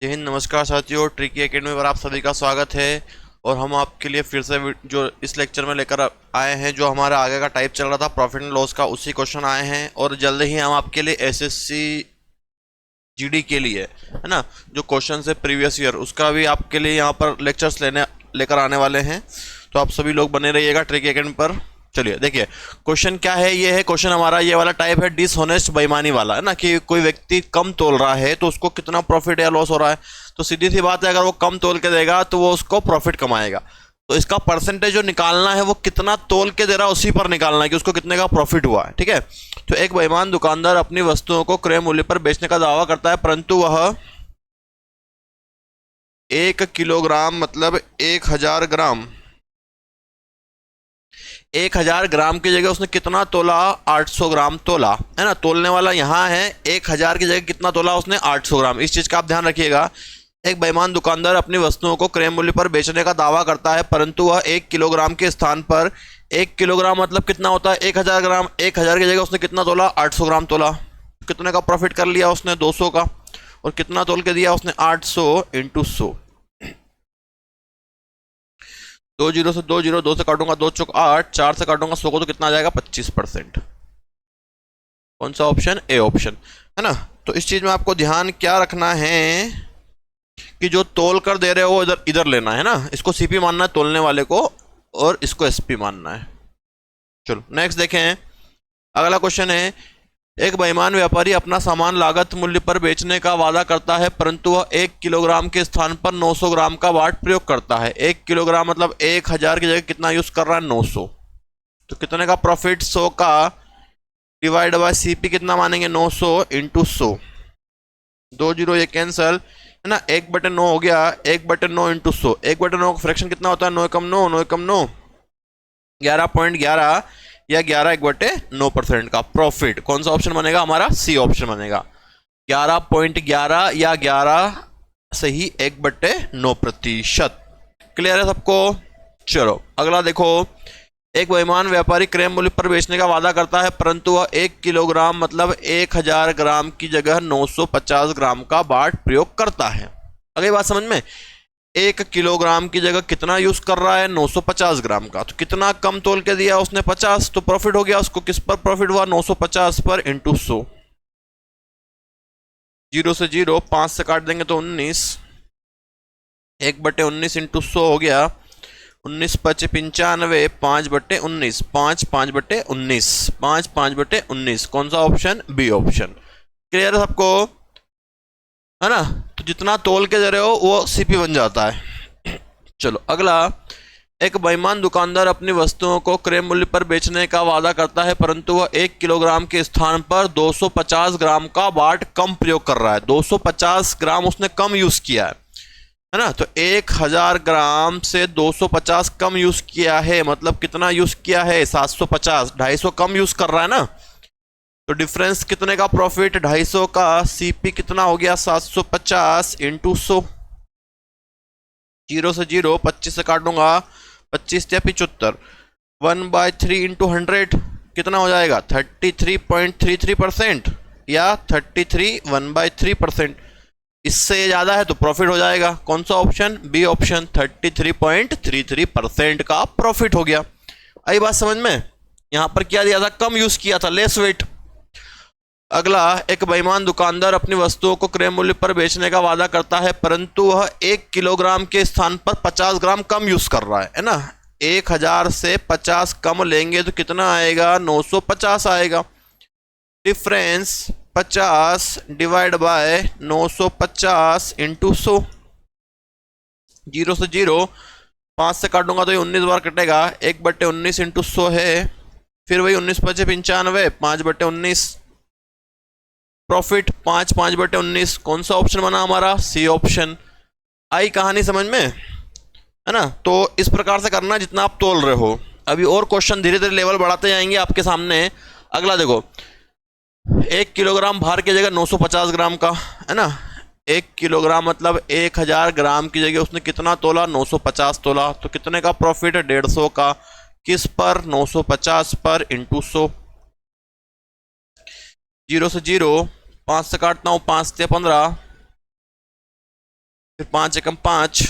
जय हिंद, नमस्कार साथियों। ट्रिकी एकेडमी पर आप सभी का स्वागत है। और हम आपके लिए फिर से जो इस लेक्चर में लेकर आए हैं, जो हमारा आगे का टाइप चल रहा था प्रॉफिट एंड लॉस का, उसी क्वेश्चन आए हैं। और जल्द ही हम आपके लिए एसएससी जीडी के लिए, है ना, जो क्वेश्चन है प्रीवियस ईयर, उसका भी आपके लिए यहाँ पर लेक्चर्स लेकर आने वाले हैं। तो आप सभी लोग बने रहिएगा ट्रिकी एकेडमी पर। चलिए देखिए क्वेश्चन क्या है। ये है क्वेश्चन हमारा, ये वाला टाइप है डिसहोनेस्ट बेईमानी वाला, है ना, कि कोई व्यक्ति कम तोल रहा है तो उसको कितना प्रॉफिट या लॉस हो रहा है। तो सीधी सी बात है, अगर वो कम तोल के देगा तो वो उसको प्रॉफिट कमाएगा। तो इसका परसेंटेज जो निकालना है वो कितना तोल के दे रहा है उसी पर निकालना है कि उसको कितने का प्रॉफिट हुआ है। ठीक है। तो एक बेईमान दुकानदार अपनी वस्तुओं को क्रय मूल्य पर बेचने का दावा करता है, परंतु वह 1 किलोग्राम मतलब 1000 ग्राम, 1000 ग्राम की जगह उसने कितना तोला? 800 ग्राम तोला, है ना। तोलने वाला यहाँ है, 1000 की जगह कितना तोला उसने? 800 ग्राम। इस चीज का आप ध्यान रखिएगा। एक बेईमान दुकानदार अपनी वस्तुओं को क्रय मूल्य पर बेचने का दावा करता है, परंतु वह 1 किलोग्राम के स्थान पर, 1 किलोग्राम मतलब कितना होता है? 1000 ग्राम। 1000 की जगह उसने कितना तोला? 800 ग्राम तोला। कितने का प्रॉफिट कर लिया उसने? 200 का। और कितना तोल के दिया उसने? 800 इंटू 100। 2 जीरो से 2 जीरो, 2 से काटूंगा 2 चौक 8, 4 से काटूंगा 100 को, तो कितना आ जाएगा? 25%। कौन सा ऑप्शन? ए ऑप्शन, है ना। तो इस चीज में आपको ध्यान क्या रखना है कि जो तोल कर दे रहे हो वो इधर इधर लेना है ना। इसको सीपी मानना है तोलने वाले को, और इसको एसपी मानना है। चलो नेक्स्ट देखें। अगला क्वेश्चन है, एक बेईमान व्यापारी अपना सामान लागत मूल्य पर बेचने का वादा करता है, परंतु वह 1 किलोग्राम के स्थान पर 900 ग्राम का वाट प्रयोग करता है। 1 किलोग्राम मतलब 1000 की जगह कितना यूज कर रहा है? 900। तो कितने का प्रॉफिट? 100 का डिवाइड बाय सीपी कितना मानेंगे? 900 इंटू 100। 2 जीरो ये कैंसल, है ना। 1/9 हो गया, 1/9 इंटू 100। 1/9 का फ्रैक्शन कितना होता है? 9 एकम 9, 9 एकम 9, 11.11 या 11/9% का प्रॉफिट। कौन सा ऑप्शन बनेगा हमारा? सी ऑप्शन बनेगा। 11.11 या 11 से ही 1/9%। क्लियर है सबको? चलो अगला देखो। एक बेईमान व्यापारी क्रय मूल्य पर बेचने का वादा करता है, परंतु वह 1 किलोग्राम मतलब 1000 ग्राम की जगह 950 ग्राम का बाट प्रयोग करता है। अगली बात समझ में? 1 किलोग्राम की जगह कितना यूज कर रहा है? 950 ग्राम का। तो कितना कम तोल के दिया उसने? 50। तो प्रॉफिट हो गया उसको किस पर प्रॉफिट हुआ? 950 पर इंटू 100। 0 से 0, 5 से काट देंगे तो 19, 1/19 इंटू 100 हो गया 19×5 = 95, 5/19, 5/19, 5/19। कौन सा ऑप्शन? B option. क्लियर है सबको? है ना। तो जितना तोल के दे रहे हो वो सीपी बन जाता है। चलो अगला। एक बेईमान दुकानदार अपनी वस्तुओं को क्रय मूल्य पर बेचने का वादा करता है, परंतु वह 1 किलोग्राम के स्थान पर 250 ग्राम का वाट कम प्रयोग कर रहा है। 250 ग्राम उसने कम यूज किया है ना। तो 1000 ग्राम से 250 कम यूज किया है, मतलब कितना यूज किया है? 750, 250 कम यूज कर रहा है ना। तो डिफरेंस कितने का प्रॉफिट? 250 का। सीपी कितना हो गया? 750 इंटू 100। 0 से 0, 25 से काटूंगा 25 या 75, 1/3 इंटू 100 कितना हो जाएगा? 33.33% या 33 1/3%। इससे ज्यादा है तो प्रॉफिट हो जाएगा। कौन सा ऑप्शन? B option. 33.33% का प्रॉफिट हो गया। आई बात समझ में? यहां पर क्या दिया था? कम यूज किया था, लेस वेट। अगला। एक बेईमान दुकानदार अपनी वस्तुओं को क्रय मूल्य पर बेचने का वादा करता है, परंतु वह 1 किलोग्राम के स्थान पर 50 ग्राम कम यूज कर रहा है ना। 1000 से 50 कम लेंगे तो कितना आएगा? 950 आएगा। Difference 50 divide by 950 into 100। 0 से 0, 5 से काटूंगा तो ये 19 बार कटेगा। 1/19 इंटू 100 है, फिर वही 19×5 = 95, 5/19। प्रॉफिट 5/19। कौन सा ऑप्शन बना हमारा? C option. आई कहानी समझ में? है ना। तो इस प्रकार से करना जितना आप तोल रहे हो। अभी और क्वेश्चन धीरे धीरे लेवल बढ़ाते जाएंगे आपके सामने। अगला देखो। 1 किलोग्राम भार की जगह 950 ग्राम का, है ना। 1 किलोग्राम मतलब 1000 ग्राम की जगह उसने कितना तोला? 950 तोला। तो कितने का प्रॉफिट है? 150 का। किस पर? 950 पर इंटू 100। 0 से 0, 5 से काटता हूँ 5 से 15, फिर 5 एकम 5,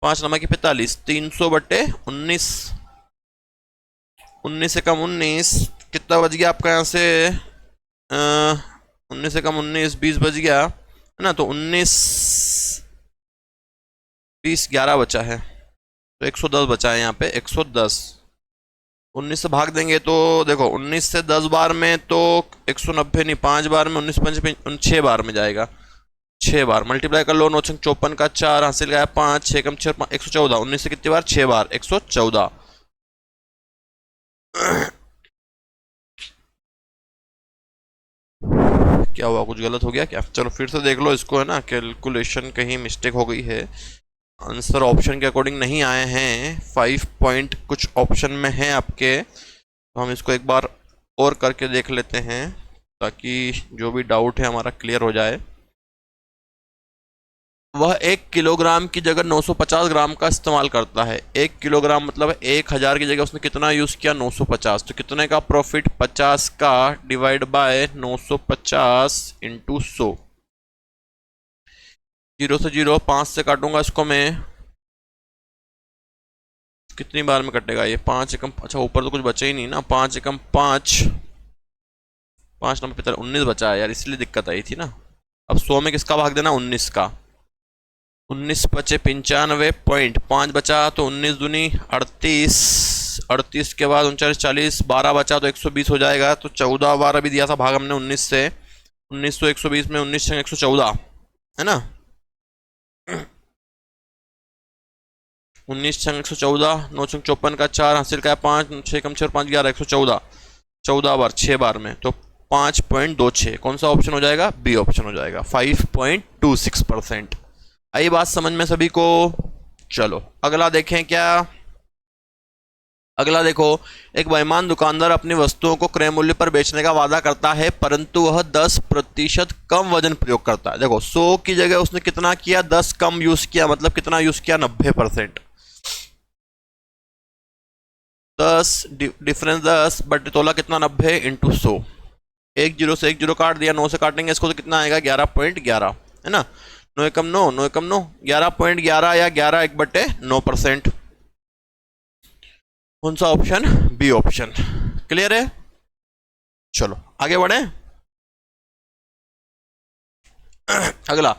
5 नमक की 45, 300/19, 19 एकम 19, कितना बच गया आपका यहाँ से 19 एकम 19, 20 बच गया है ना, तो 19 20 11 बचा है, तो 110 बचा है यहाँ पे 110। 19 से भाग देंगे तो देखो 19 से 10 बार में तो 190 नहीं, 5 बार में 19 5 6 बार में जाएगा, 6 बार मल्टीप्लाई कर लो, 9 54 का 4 हासिल गया 5, 6 कम 6 114, 19 से कितनी बार 6 बार 114। क्या हुआ, कुछ गलत हो गया क्या? चलो फिर से देख लो इसको, है ना, कैलकुलेशन कहीं मिस्टेक हो गई है, आंसर ऑप्शन के अकॉर्डिंग नहीं आए हैं, 5 पॉइंट कुछ ऑप्शन में है आपके, तो हम इसको एक बार और करके देख लेते हैं ताकि जो भी डाउट है हमारा क्लियर हो जाए। वह 1 किलोग्राम की जगह 950 ग्राम का इस्तेमाल करता है। 1 किलोग्राम मतलब 1000 की जगह उसने कितना यूज़ किया 950, तो कितने का प्रॉफिट 50 का डिवाइड बाय 950 इंटू 100। 0 से 0, 5 से काटूंगा इसको मैं, कितनी बार में कटेगा ये 5 एकम, अच्छा ऊपर तो कुछ बचा ही नहीं ना, 5 एकम 5, 5 नंबर 19 बचा है यार, इसलिए दिक्कत आई थी ना। अब 100 में किसका भाग देना 19 का, 19 बचे 95.5 बचा, तो 19 दूनी 38, 38 के बाद 39 40, 12 बचा तो 120 हो जाएगा, तो 14 बार अभी दिया था भाग हमने 19 से, 19 तो 120 में 19 114 है ना, 19 114, 9 54 का 4 हासिल का 5, 6 कम 6 5 11 114, 14 बार 6 बार में तो 5.26, कौन सा ऑप्शन हो जाएगा, बी ऑप्शन हो जाएगा, 5.26%। आई बात समझ में सभी को? चलो अगला देखें क्या, अगला देखो, एक बेईमान दुकानदार अपनी वस्तुओं को क्रय मूल्य पर बेचने का वादा करता है परंतु वह 10% कम वजन प्रयोग करता है। देखो 100 की जगह उसने कितना किया 10 कम यूज किया, मतलब कितना यूज किया 90%, 10 डिफरेंस 10 बट तोला कितना 90 इंटू 100, 1 0 से 1 0 काट दिया, 9 से काटेंगे इसको तो कितना आएगा 11.11 है ना, 9 एकम 9, 9 एकम 9, 11.11 या 11 1/9%, कौन सा ऑप्शन, बी ऑप्शन। क्लियर है? चलो आगे बढ़े। अगला,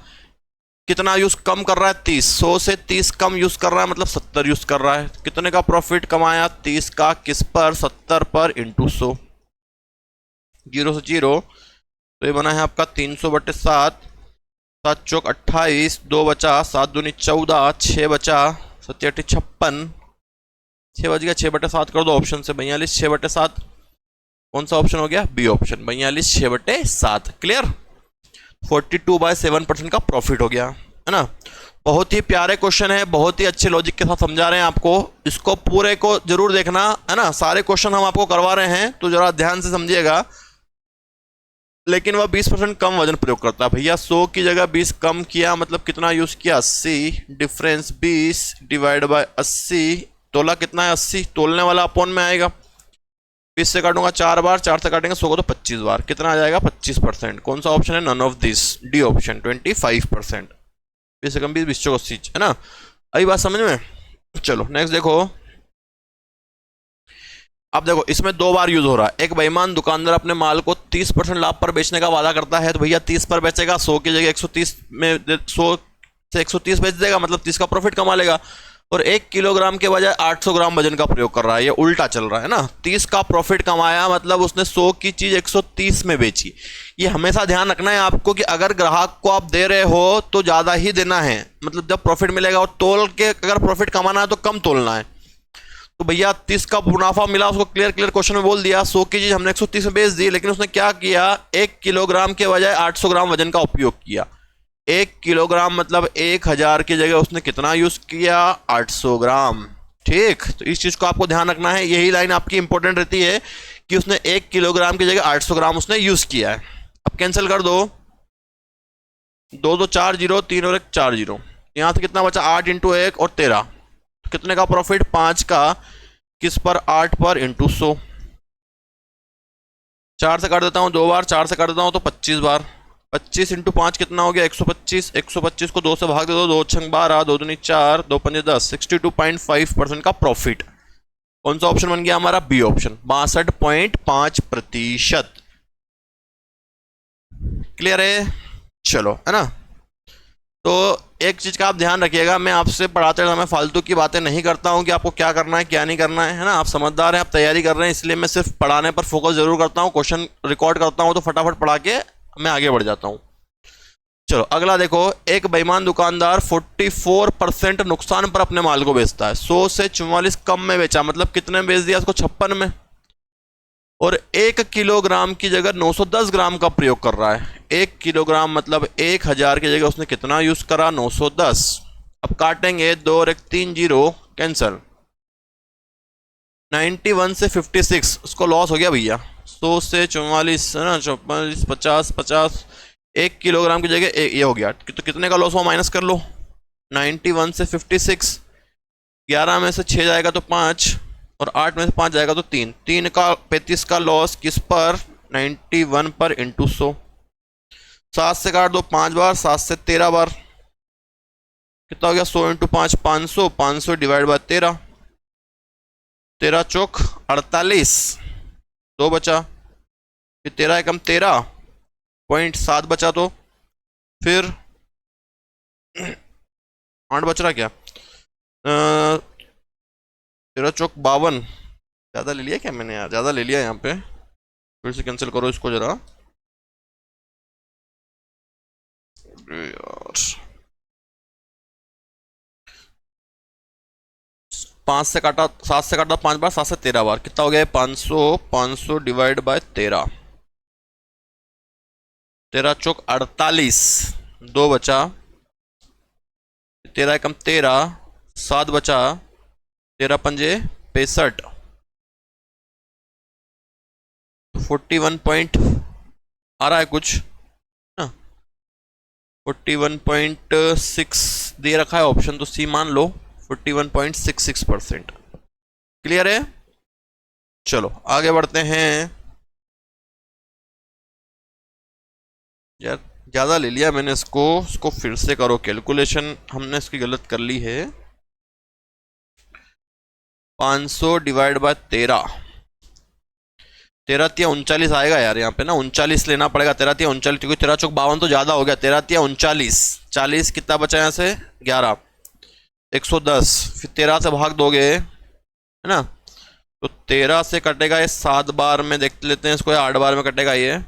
कितना यूज कम कर रहा है 30, 100 से 30 कम यूज कर रहा है मतलब 70 यूज कर रहा है, कितने का प्रॉफिट कमाया 30 का, किस पर 70 पर इंटू 100, 0 से 0, तो ये बना है आपका 300/7, 7 चौक 28, 2 बचा, 7 दूनी 14, 6 बचा, 7 56, 6 बच गया, 6/7 कर दो ऑप्शन से, 42 6/7, कौन सा ऑप्शन हो गया, बी ऑप्शन, 42 6/7। क्लियर, 42/7% का प्रॉफिट हो गया है ना। बहुत ही प्यारे क्वेश्चन है, बहुत ही अच्छे लॉजिक के साथ समझा रहे हैं आपको, इसको पूरे को जरूर देखना है ना, सारे क्वेश्चन हम आपको करवा रहे हैं तो जरा ध्यान से समझिएगा। लेकिन वह 20% कम वजन प्रयोग करता है, भैया 100 की जगह 20 कम किया मतलब कितना यूज किया 80, डिफरेंस 20 डिवाइड बाय 80, तोला कितना है 80, तोलने वाला अपॉन में आएगा, 20 से काटूंगा 4 बार, 4 से काटेंगे 100 को तो 25 बार, कितना आ जाएगा 25%, कौन सा ऑप्शन है, none of this, D option 25%, 20 से कम 20 20 80 है ना। अभी बात समझ में। चलो नेक्स्ट देखो, अब देखो इसमें 2 बार यूज हो रहा है, एक बेईमान दुकानदार अपने माल को 30% लाभ पर बेचने का वादा करता है, तो भैया 30 पर बेचेगा, 100 की जगह 130 में 100 से 130 बेच देगा मतलब 30 का प्रॉफिट कमा लेगा, और 1 किलोग्राम के बजाय 800 ग्राम वजन का प्रयोग कर रहा है, ये उल्टा चल रहा है ना, 30 का प्रॉफिट कमाया मतलब उसने 100 की चीज 130 में बेची। ये हमेशा ध्यान रखना है आपको कि अगर ग्राहक को आप दे रहे हो तो ज्यादा ही देना है, मतलब जब प्रॉफिट मिलेगा और तोल के अगर प्रॉफिट कमाना है तो कम तोलना है। तो भैया 30 का मुनाफा मिला उसको, क्लियर क्वेश्चन में बोल दिया, 100 की चीज हमने 130 में बेच दी, लेकिन उसने क्या किया 1 किलोग्राम के बजाय 800 ग्राम वजन का उपयोग किया। 1 किलोग्राम मतलब 1000 की जगह उसने कितना यूज किया 800 ग्राम। ठीक, तो इस चीज को आपको ध्यान रखना है, यही लाइन आपकी इंपॉर्टेंट रहती है कि उसने 1 किलोग्राम की जगह 800 ग्राम उसने यूज किया है। अब कैंसिल कर दो, 2 2 4 0, 3 और 1 4 0, यहां से कितना बचा 8 इंटू 1 और 13, तो कितने का प्रॉफिट 5 का, किस पर 8 पर इंटू 100, 4 से काट देता हूं 2 बार, 4 से काट देता हूं तो 25 बार, 25 इंटू 5 कितना हो गया 125। 125 को 2 से भाग दे दो, 2 छंग 12, 2 दूनी 4, 2 पंजे 10, 62.5% का प्रॉफिट। कौन सा ऑप्शन बन गया हमारा? B option, 62.5%। क्लियर है? चलो, है ना। तो एक चीज का आप ध्यान रखिएगा, मैं आपसे पढ़ाते समय फालतू की बातें नहीं करता हूं कि आपको क्या करना है क्या नहीं करना है ना। आप समझदार हैं, आप तैयारी कर रहे हैं, इसलिए मैं सिर्फ पढ़ाने पर फोकस जरूर करता हूं। क्वेश्चन रिकॉर्ड करता हूं तो फटाफट पढ़ा के मैं आगे बढ़ जाता हूं। चलो अगला देखो, एक बेईमान दुकानदार 44% नुकसान पर अपने माल को बेचता है। 100 से 44 कम में बेचा, मतलब कितने में बेच दिया उसको? 56 में। और 1 किलोग्राम की जगह 910 ग्राम का प्रयोग कर रहा है। 1 किलोग्राम मतलब 1000 की जगह उसने कितना यूज करा? 910। अब काटेंगे, 2 और 1 3 जीरो कैंसल। 91 से 56 उसको लॉस हो गया भैया। 100 से 44 है ना, 44 50 50, 1 किलोग्राम की जगह ये हो गया, तो कितने का लॉस हुआ माइनस कर लो। 91 से 56, 11 में से 6 जाएगा तो 5, और 8 में से 5 जाएगा तो 3। 3 का 35 का लॉस किस पर? 91 पर इंटू 100। 7 से काट दो 5 बार, 7 से 13 बार, कितना हो गया? 100 इंटू 5 500, 500 डिवाइड बाय 13, 13 चौक 48, 2 बचा, फिर 13 एकम 13.7 बचा, तो फिर 8 बच रहा क्या? 13 चौक 52, ज़्यादा ले लिया क्या मैंने यार? ज़्यादा ले लिया यहाँ पे, फिर से कैंसिल करो इसको जरा यार। 5 से काटा, 7 से काटा 5 बार, 7 से 13 बार, कितना हो गया? 500, 500 डिवाइड बाय 13, 13 चौक 48, 2 बचा, 13 एकम 13, 7 बचा, 13 पंजे 65, 41 पॉइंट आ रहा है कुछ ना, 41.6 दे रखा है ऑप्शन, तो सी मान लो 41.66%। क्लियर है? चलो आगे बढ़ते हैं यार, ज़्यादा ले लिया मैंने इसको फिर से करो कैलकुलेशन, हमने इसकी गलत कर ली है। 500 डिवाइड बाय 13, 13 तिया 39 आएगा यार यहाँ पे ना, 39 लेना पड़ेगा। 13 तिया 39, क्योंकि 13 चौक 52 तो ज़्यादा हो गया। 13 तिया 39, 40 कितना बचा यहाँ से? 11, 110, फिर 13 से भाग दोगे है ना, तो 13 से कटेगा ये 7 बार में, देख लेते हैं इसको, 8 बार में कटेगा ये।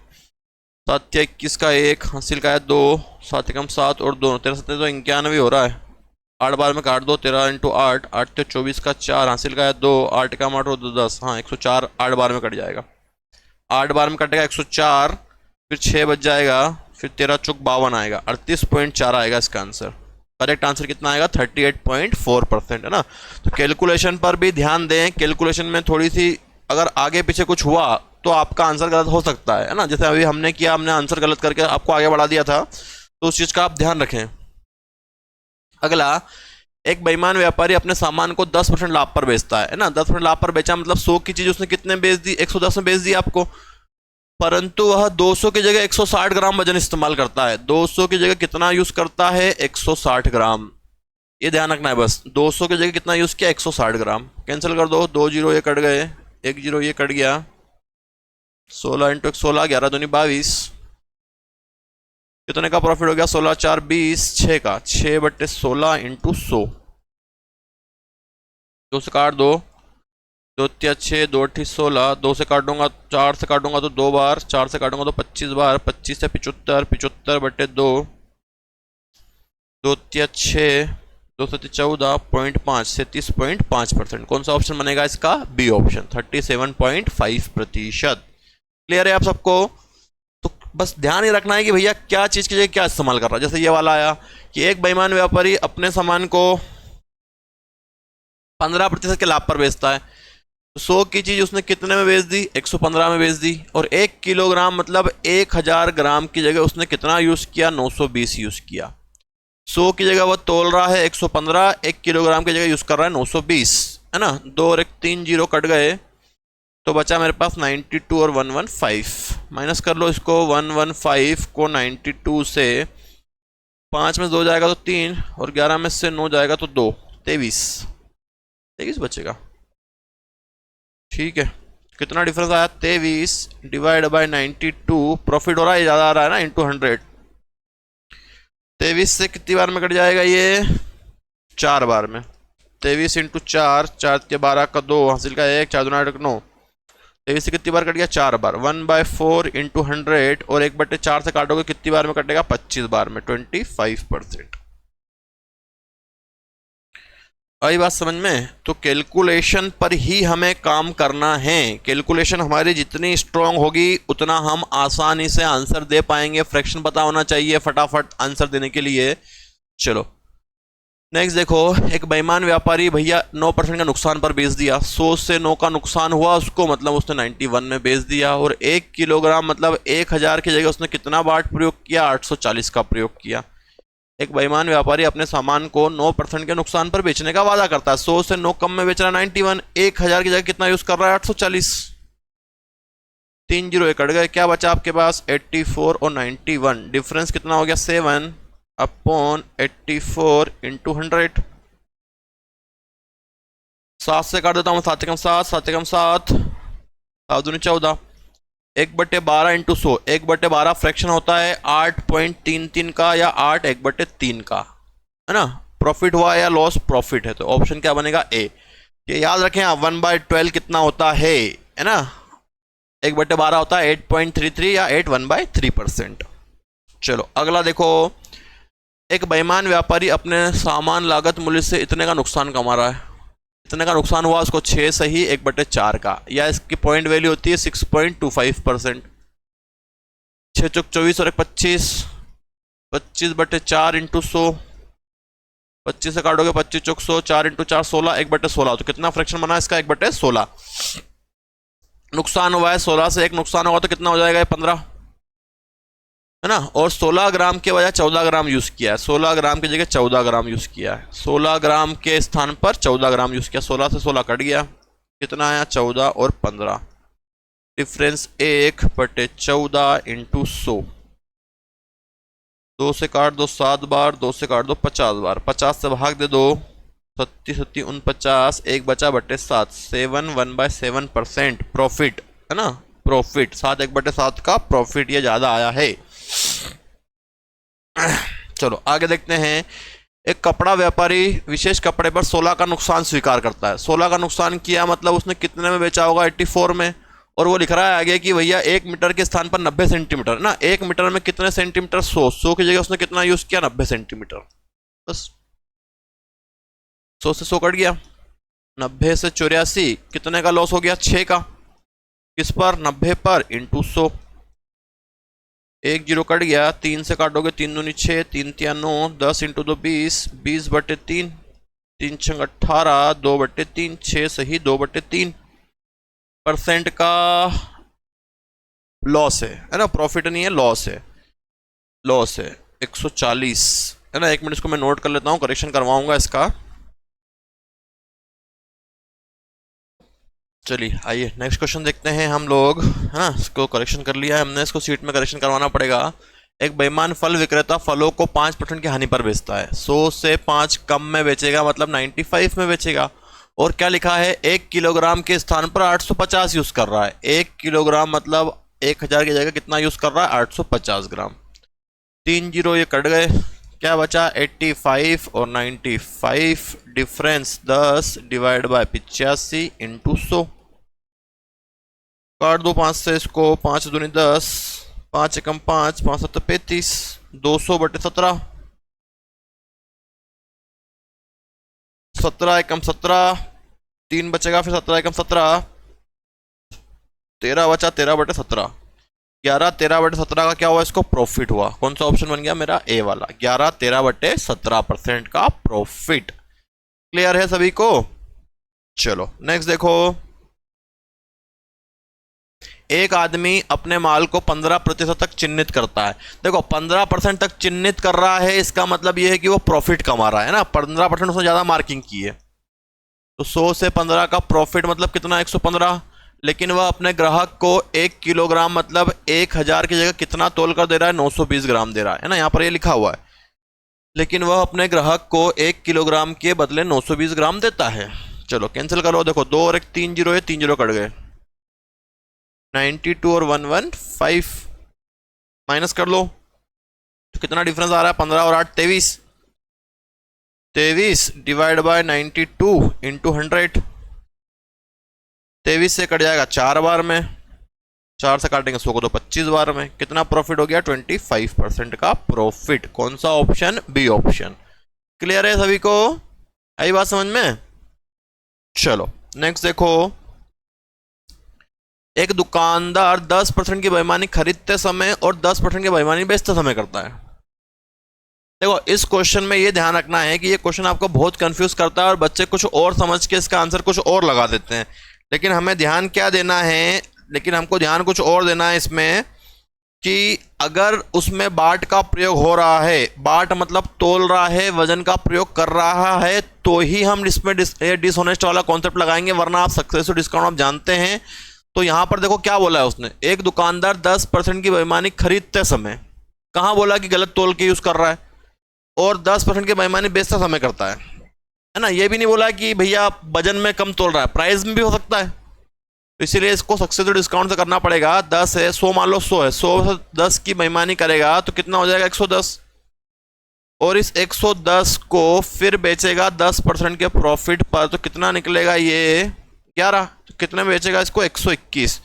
7 या 21 का 1, हासिल का है 2, 7 एकम 7 और 2, 13 7 तो 91 हो रहा है। 8 बार में काट दो, 13 इंटू 8, 8 तो 24 का 4, हासिल का है 2, 8 का 8 और 2 10, हाँ 104 8 बार में कट जाएगा। 8 बार में कटेगा 104, फिर 6 बच जाएगा, फिर 13 चौक 52 आएगा, 38.4 आएगा इसका आंसर। करेक्ट आंसर कितना आएगा? 38.4% है ना। तो कैलकुलेशन पर भी ध्यान दें, कैलकुलेशन में थोड़ी सी अगर आगे पीछे कुछ हुआ तो आपका आंसर गलत हो सकता है ना। जैसे अभी हमने किया, हमने आंसर गलत करके आपको आगे बढ़ा दिया था, तो उस चीज़ का आप ध्यान रखें। अगला, एक बेईमान व्यापारी अपने सामान को 10% लाभ पर बेचता है ना। 10% लाभ पर बेचा मतलब 100 की चीज उसने कितने बेच दी? 110 में बेच दी आपको, परंतु वह 200 की जगह 160 ग्राम वजन इस्तेमाल करता है। 200 की जगह कितना यूज करता है? 160 ग्राम। ये ध्यान रखना है बस, 200 की जगह कितना यूज किया? 160 ग्राम। कैंसिल कर दो, 2 जीरो ये कट गए, 1 जीरो ये कट गया, 16 इंटू 16, 11 दूनी 22, कितने का प्रॉफिट हो गया? 16 4 20, 6 का 6/16 इंटू 100, 2 से काट दो, 2 तिया 6, 2 अठी 16, 2 से काटूंगा, 4 से काटूंगा तो 2 बार, 4 से काटूंगा तो 25 बार, 25 से 75, 75/2, 2 तिया 6, 2 से 14.5, 37.5%। कौन सा ऑप्शन बनेगा इसका? B option, 37.5%। क्लियर है आप सबको? तो बस ध्यान ही रखना है कि भैया क्या चीज़ की जगह क्या इस्तेमाल कर रहा है। जैसे ये वाला आया कि एक बेईमान व्यापारी अपने सामान को 15% के लाभ पर बेचता है। 100 की चीज उसने कितने में बेच दी? 115 में बेच दी। और 1 किलोग्राम मतलब 1000 ग्राम की जगह उसने कितना यूज किया? 920 यूज किया। 100 की जगह वह तोल रहा है 115, 1 किलोग्राम की जगह यूज कर रहा है 920, है ना। 2 और 1 3 जीरो कट गए, तो बचा मेरे पास 92 और 115। माइनस कर लो इसको, 115 को 92 से 5 में 2 जाएगा तो 3 और 11 में से 9 जाएगा तो 2, 23 बचेगा। ठीक है, कितना डिफरेंस आया? 23 डिवाइड बाय 92, प्रॉफिट हो रहा है, ज़्यादा आ रहा है ना, इंटू 100। 23 से कितनी बार में कट जाएगा ये? 4 बार में। 23 इंटू 4, 4 के 12 का 2, हासिल का 1, 4 दूना 9। 23 से कितनी बार कट गया? 4 बार। 1/4 इंटू 100 और 1/4 से काटोगे कितनी बार में कटेगा? 25 बार में, 25%। आई बात समझ में? तो कैलकुलेशन पर ही हमें काम करना है। कैलकुलेशन हमारी जितनी स्ट्रांग होगी उतना हम आसानी से आंसर दे पाएंगे। फ्रैक्शन पता होना चाहिए फटाफट आंसर देने के लिए। चलो नेक्स्ट देखो, एक बेईमान व्यापारी भैया 9% का नुकसान पर बेच दिया। 100 से 9 का नुकसान हुआ उसको, मतलब उसने 91 में बेच दिया। और 1 किलोग्राम मतलब 1000 की जगह उसने कितना वाट प्रयोग किया? 840 का प्रयोग किया। एक बेईमान व्यापारी अपने सामान को 9% के नुकसान पर बेचने का वादा करता है। 100 से 9 कम में बेच रहा है 91, 1000 की जगह कितना यूज कर रहा है? 840। 3 जीरो कट गए, क्या बचा आपके पास? 84 और 91, डिफरेंस कितना हो गया? 7 अपॉन 84 इंटू 100। 7 से काट देता हूँ, 7 कम 7, 7 कम 7, 7 दूनी 14। 1/12 इंटू 100, 1/12 फ्रैक्शन होता है 8.33 का या 8 1/3 का, है ना। प्रॉफिट हुआ या लॉस? प्रॉफिट है, तो ऑप्शन क्या बनेगा? ए। ये याद रखें आप, 1/12 कितना होता है ना? 1/12 होता है 8.33 या 8 1/3%। चलो अगला देखो, एक बेईमान व्यापारी अपने सामान लागत मूल्य से इतने का नुकसान कमा रहा है। इतने का नुकसान हुआ उसको 6 सही 1/4 का, या इसकी पॉइंट वैल्यू होती है 6.25%। 6 चौक 24 और 1 25, 25/4 इंटू 100। 25 से काटोगे 25 चौक 100, 4 इंटू 4 16, 1/16। तो कितना फ्रैक्शन बना इसका? 1/16। नुकसान हुआ है 16 से 1 नुकसान होगा तो कितना हो जाएगा? 15, है ना। और 16 ग्राम के बजाय 14 ग्राम यूज किया है। 16 ग्राम की जगह 14 ग्राम यूज किया है। 16 ग्राम के स्थान पर 14 ग्राम यूज किया। 16 से 16 कट गया, कितना आया? 14 और 15, डिफरेंस 1/14 इंटू 100। 2 से काट दो 7 बार, 2 से काट दो 50 बार, 50 से भाग दे दो 37 49, 1 बचा 7, 7 1/7% प्रॉफिट, है ना। प्रॉफिट 7 1/7 का प्रॉफिट, ये ज्यादा आया है। चलो आगे देखते हैं। एक कपड़ा व्यापारी विशेष कपड़े पर 16 का नुकसान स्वीकार करता है। 16 का नुकसान किया मतलब उसने कितने में बेचा होगा? 84 में। और वो लिख रहा है आगे कि भैया 1 मीटर के स्थान पर 90 सेंटीमीटर ना। 1 मीटर में कितने सेंटीमीटर? 100 की जगह उसने कितना यूज किया? 90 सेंटीमीटर। बस 100 से 100 कट गया, 90 से 84, कितने का लॉस हो गया? 6 का। किस पर? 90 पर इंटू 100। 1 जीरो कट गया, 3 से काटोगे 3 दूनी 6, 3 तिया 9, 10 इंटू 2 20, 20/3, 3 छंग 18, 2/3, 6 सही 2/3% का लॉस है ना। प्रॉफिट नहीं है, लॉस है। लॉस है 140, है ना। 1 मिनट इसको मैं नोट कर लेता हूँ, करेक्शन करवाऊंगा इसका। चलिए आइए नेक्स्ट क्वेश्चन देखते हैं हम लोग, है ना। इसको करेक्शन कर लिया है हमने, इसको सीट में करेक्शन करवाना पड़ेगा। एक बेईमान फल विक्रेता फलों को 5% की हानि पर बेचता है। 100 से 5 कम में बेचेगा, मतलब 95 में बेचेगा। और क्या लिखा है? 1 किलोग्राम के स्थान पर 850 यूज कर रहा है। 1 किलोग्राम मतलब 1000 की जगह कितना यूज कर रहा है? 850 ग्राम। 3 जीरो ये कट गए, क्या बचा? 85 और 95, डिफरेंस 10 डिवाइड बाय 85 इंटू 100। काट दो 5 से इसको, 5 दूनी 10, 5 एकम 5, 5 7 35, 200/17, 17 एकम 17, 3 बचेगा, फिर 17 एकम 17, 13 बचा, 13/17, 11 13/17 का क्या हुआ? इसको प्रॉफिट हुआ। कौन सा ऑप्शन बन गया मेरा? ए वाला। 11 13/17% का प्रॉफिट। क्लियर है सभी को? चलो नेक्स्ट देखो, एक आदमी अपने माल को 15% तक चिन्हित करता है। देखो 15% तक चिन्हित कर रहा है, इसका मतलब यह है कि वो प्रॉफिट कमा रहा है ना। 15% उसने ज्यादा मार्किंग की है, तो 100 से 15 का प्रॉफिट मतलब कितना? 115। लेकिन वह अपने ग्राहक को 1 किलोग्राम मतलब 1000 की जगह कितना तोल कर दे रहा है, 920 ग्राम दे रहा है ना, यहाँ पर ये लिखा हुआ है। लेकिन वह अपने ग्राहक को 1 किलोग्राम के बदले 920 ग्राम देता है। चलो कैंसिल करो, देखो 2 और 1 3 जीरो है, 3 जीरो कट गए, 92 और 1 1 5 माइनस कर लो तो कितना डिफरेंस आ रहा है, 15 और 8 23, 23 डिवाइड बाय 92 इंटू 100, 23 से कट जाएगा 4 बार में, 4 से काटेंगे 100 को तो 25 बार में, कितना प्रॉफिट हो गया, 25% का प्रॉफिट। कौन सा ऑप्शन, बी ऑप्शन। क्लियर है सभी को, आई बात समझ में। चलो नेक्स्ट देखो, एक दुकानदार 10% की बेईमानी खरीदते समय और 10% की बेईमानी बेचते समय करता है। देखो इस क्वेश्चन में ये ध्यान रखना है कि ये क्वेश्चन आपको बहुत कंफ्यूज करता है और बच्चे कुछ और समझ के इसका आंसर कुछ और लगा देते हैं। लेकिन हमें ध्यान क्या देना है, लेकिन हमको ध्यान कुछ और देना है इसमें कि अगर उसमें बाट का प्रयोग हो रहा है, बाट मतलब तोल रहा है, वजन का प्रयोग कर रहा है, तो ही हम इसमें डिसऑनेस्ट वाला कॉन्सेप्ट लगाएंगे, वरना आप सक्सेसिव डिस्काउंट आप जानते हैं। तो यहां पर देखो क्या बोला है उसने, एक दुकानदार 10% की बेईमानी खरीदते समय, कहां बोला कि गलत तोल के यूज कर रहा है, और 10% की बेईमानी बेचते समय करता है ना। ये भी नहीं बोला कि भैया वजन में कम तोल रहा है, प्राइस में भी हो सकता है, तो इसीलिए इसको सक्सेसिव डिस्काउंट से करना पड़ेगा। 10 है, 100 मान लो, 100 है, 100 से 10 की बेईमानी करेगा तो कितना हो जाएगा, 110, और इस 110 को फिर बेचेगा 10% के प्रॉफिट पर, तो कितना निकलेगा ये 11, तो कितने में बेचेगा इसको, 121।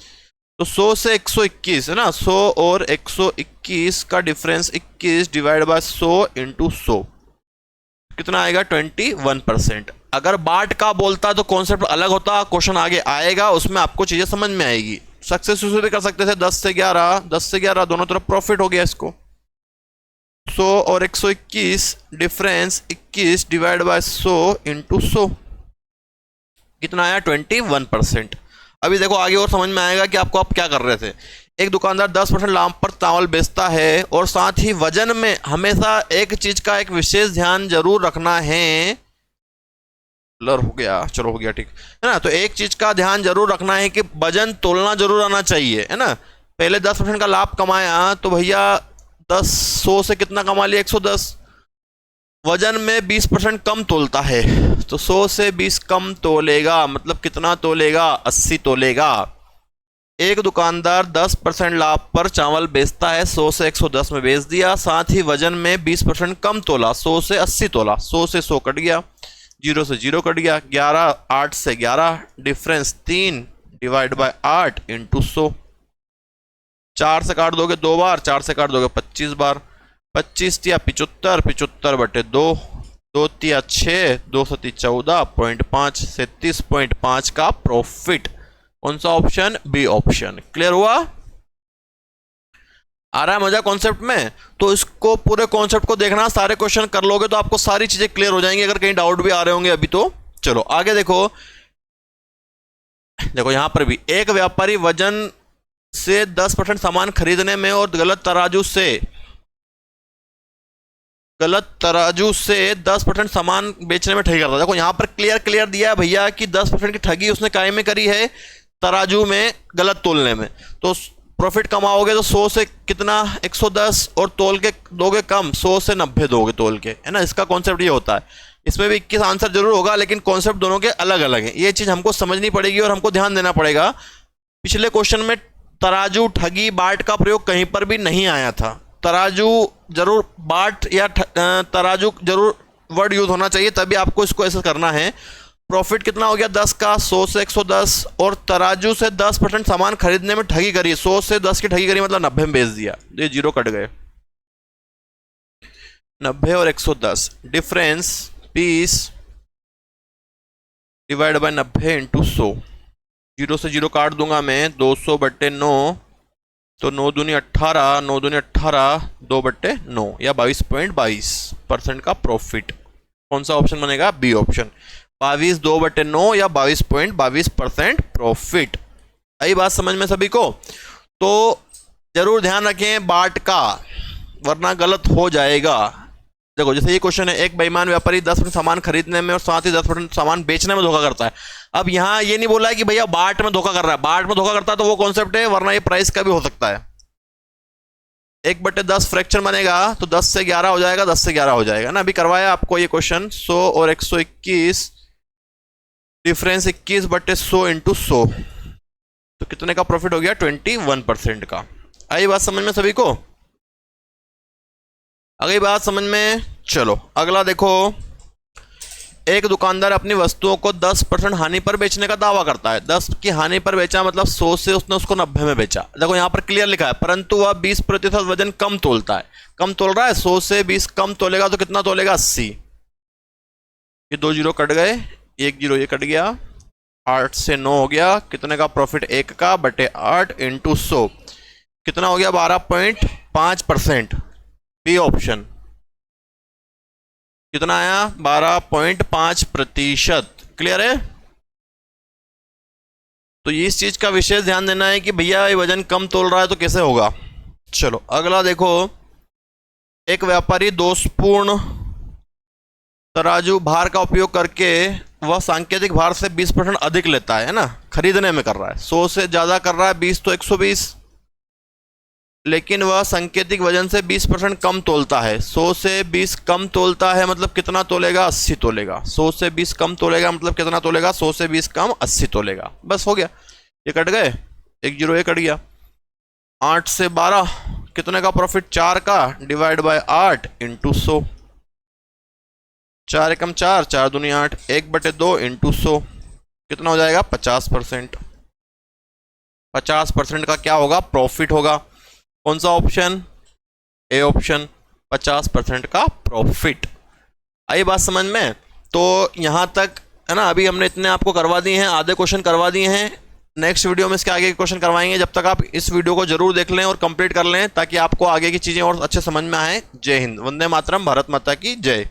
तो 100 से 121 है ना, 100 और 121 का डिफरेंस 21 डिवाइड बाय 100 इंटू 100 कितना आएगा, 21%। अगर बाट का बोलता तो कॉन्सेप्ट अलग होता, क्वेश्चन आगे आएगा उसमें आपको चीजें समझ में आएगी। सक्सेसफुल भी कर सकते थे, 10 से 11, 10 से 11 दोनों तरफ प्रॉफिट हो गया इसको। 100 और 121 डिफरेंस 21 डिवाइड बाय 100 इंटू 100 कितना आया, 21%। अभी देखो आगे और समझ में आएगा कि आपको आप क्या कर रहे थे। एक दुकानदार 10% लाभ पर चावल बेचता है और साथ ही वजन में हमेशा एक चीज का एक विशेष ध्यान जरूर रखना है, हो गया, चलो हो गया ठीक है ना। तो एक चीज का ध्यान जरूर रखना है कि वजन तोलना जरूर आना चाहिए, है ना। पहले 10% का लाभ कमाया तो भैया 100 से कितना कमा लिया, 110, वजन में 20% कम तोलता है, तो 100 से 20 कम तोलेगा, मतलब कितना तोलेगा, 80 तोलेगा। एक दुकानदार 10% लाभ पर चावल बेचता है, 100 से 110 में बेच दिया, साथ ही वजन में 20% कम तोला, 100 से 80 तोला, 100 से 100 कट गया, 0 से 0 कट गया, 11 8 से 11 डिफरेंस 3 डिवाइड बाय 8 इंटू 100, 4 से काट दोगे 2 बार, 4 से काट दोगे 25 बार, 25 तिया 75, 75 बटे 2, 2 तिया 6, 2 सती 14.5, 37.5 का प्रॉफिट। कौन सा ऑप्शन, बी ऑप्शन। क्लियर हुआ, आ रहा है मजा कॉन्सेप्ट में। तो इसको पूरे कॉन्सेप्ट को देखना, सारे क्वेश्चन कर लोगे तो आपको सारी चीजें क्लियर हो जाएंगी, अगर कहीं डाउट भी आ रहे होंगे अभी तो। चलो आगे देखो, देखो यहां पर भी एक व्यापारी वजन से 10% सामान खरीदने में और गलत तराजू से 10% सामान बेचने में ठगी करता है। देखो यहां पर क्लियर दिया है भैया कि 10% की ठगी उसने काय में करी है, तराजू में गलत तोलने में। तो प्रॉफिट कमाओगे तो 100 से कितना, 110, और तोल के दोगे कम, 100 से 90 दोगे तोल के, है ना। इसका कॉन्सेप्ट ये होता है। इसमें भी 21 आंसर जरूर होगा, लेकिन कॉन्सेप्ट दोनों के अलग अलग है। ये चीज हमको समझनी पड़ेगी और हमको ध्यान देना पड़ेगा। पिछले क्वेश्चन में तराजू, ठगी, बाट का प्रयोग कहीं पर भी नहीं आया था। तराजू जरूर, बाट या तराजू जरूर वर्ड यूज होना चाहिए, तभी आपको इसको ऐसा करना है। प्रॉफिट कितना हो गया 10 का, 100 से 110, और तराजू से 10% सामान खरीदने में ठगी करी, 100 से 10 की ठगी करी, मतलब 90 में बेच दिया, ये 0 कट गए, 90 और 110 डिफरेंस 20 डिवाइड बाय 90 इंटू 100, 0 से 0 काट दूंगा मैं, 200 बट्टे 9, तो 9 दूनी 18, 9 दूनी 18, 2 बट्टे 9 या 22.22% का प्रॉफिट। कौन सा ऑप्शन बनेगा, बी ऑप्शन। 22 2 बटे 9 या 22.22% प्रॉफिट। आई बात समझ में सभी को। तो जरूर ध्यान रखें बाट का, वरना गलत हो जाएगा। देखो जैसे ये क्वेश्चन है, एक बेईमान व्यापारी 10% सामान खरीदने में और साथ ही 10% सामान बेचने में धोखा करता है। अब यहाँ ये नहीं बोला है कि भैया बाट में धोखा कर रहा है, बाट में धोखा करता है तो वो कॉन्सेप्ट है, वरना ये प्राइस का भी हो सकता है। 1/10 फ्रैक्शन बनेगा तो 10 से 11 हो जाएगा, 10 से 11 हो जाएगा ना। अभी करवाया आपको ये क्वेश्चन 100 और 121, डिफरेंस 21/100 इंटू 100, तो कितने का प्रॉफिट हो गया? 21% का। आई बात समझ में सभी को? अगली बात समझ में? चलो अगला देखो, एक दुकानदार अपनी वस्तुओं को 10% हानि पर बेचने का दावा करता है। 10 की हानि पर बेचा मतलब 100 से उसने उसको 90 में बेचा। देखो यहां पर क्लियर लिखा है, परंतु वह 20% वजन कम तोलता है। कम तोल रहा है, 100 से 20 कम तोलेगा तो कितना तोलेगा? 80। ये 2 जीरो कट गए, 1 जीरो ये कट गया, 8 से 9 हो गया। कितने का प्रॉफिट? 1 का बटे 8 इंटू 100, कितना हो गया? 12.5%। बी ऑप्शन कितना आया? 12.5%। क्लियर है? तो इस चीज का विशेष ध्यान देना है कि भैया ये वजन कम तोल रहा है तो कैसे होगा। चलो अगला देखो, एक व्यापारी दोषपूर्ण तराजू भार का उपयोग करके वह सांकेतिक भार से 20% अधिक लेता है ना, खरीदने में कर रहा है। 100 से ज्यादा कर रहा है, 20 तो 120, लेकिन वह सांकेतिक वजन से 20% कम तोलता है। 100 से 20 कम तोलता है मतलब कितना तोलेगा? 80 तोलेगा। 100 से 20 कम तोलेगा मतलब कितना तोलेगा? 100 से 20 कम 80 तोलेगा। बस हो गया, ये कट गए, 1 जीरो ये कट गया। 8 से 12 कितने का प्रॉफिट? 4 का, डिवाइड बाय 8 इंटू 100, 4 एकम 4, 4 दूनी 8, 1/2 इंटू 100, कितना हो जाएगा? 50%। 50% का क्या होगा? प्रॉफिट होगा। कौन सा ऑप्शन? ए ऑप्शन, 50% का प्रॉफिट। आई बात समझ में? तो यहां तक है ना। अभी हमने इतने आपको करवा दिए हैं, आधे क्वेश्चन करवा दिए हैं। नेक्स्ट वीडियो में इसके आगे के क्वेश्चन करवाएंगे। जब तक आप इस वीडियो को जरूर देख लें और कंप्लीट कर लें ताकि आपको आगे की चीजें और अच्छे समझ में आए। जय हिंद, वंदे मातरम, भारत माता की जय।